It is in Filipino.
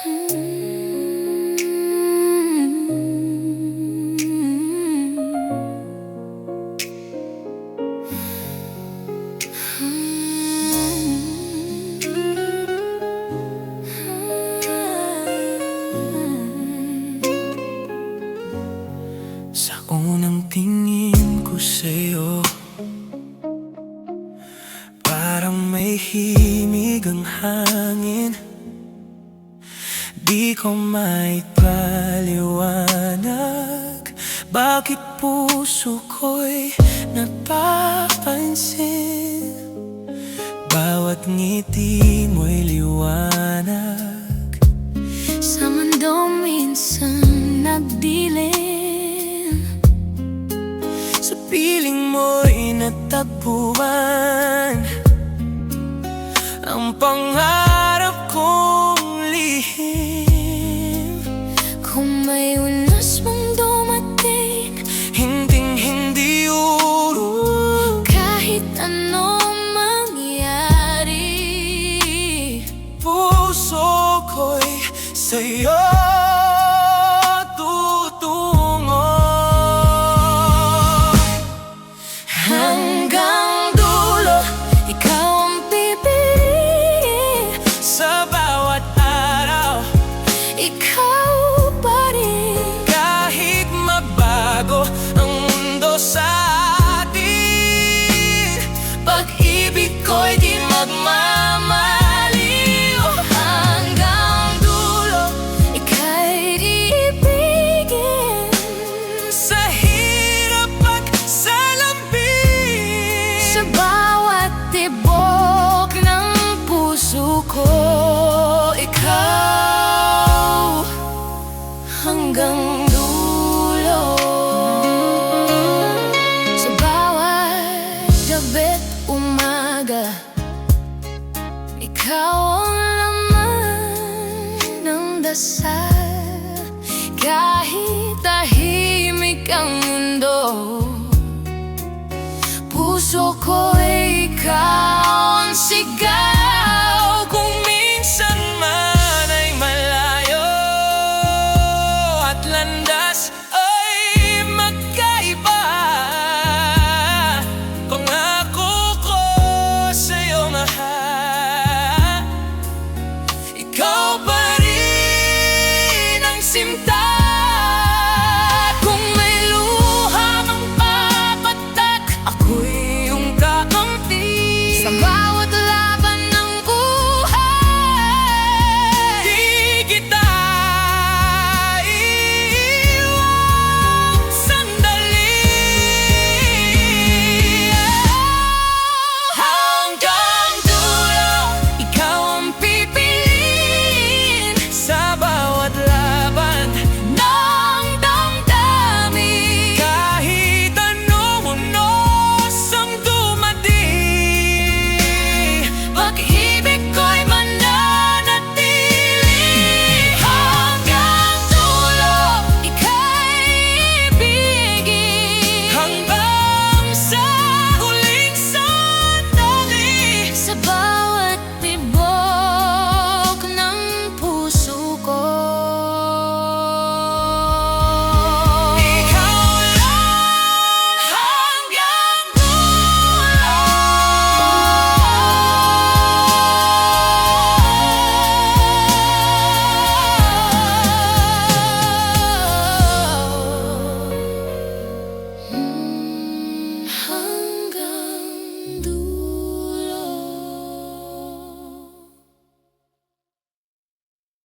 Sa unang tingin ko sa'yo, parang may himig ang hangin. Di ko maipaliwanag bakit puso ko'y napapansin. Bawat ngiti mo'y liwanag sa mundo minsan nagdilim. Sa piling mo'y natagpuan ang pangarap kong lihim. Kung may unas mong dumating, Hinding-hindi urong kahit anong mangyari, puso ko'y sa'yo tutungo. hanggang dulo ikaw ang pipiliin. Sa bawat araw, Ikaw pa rin. kahit mabago ang mundo sa atin, Pag-ibig ko'y di magmamaliw. Hanggang dulo ika'y ibigin. sa hirap at sa lambing, Sa bawat tibok ng puso ko, ikaw hanggang dulo. Sa bawat gabi't umaga, ikaw ang laman ng dasal. Kahit tahimik ang mundo, puso ko ikaw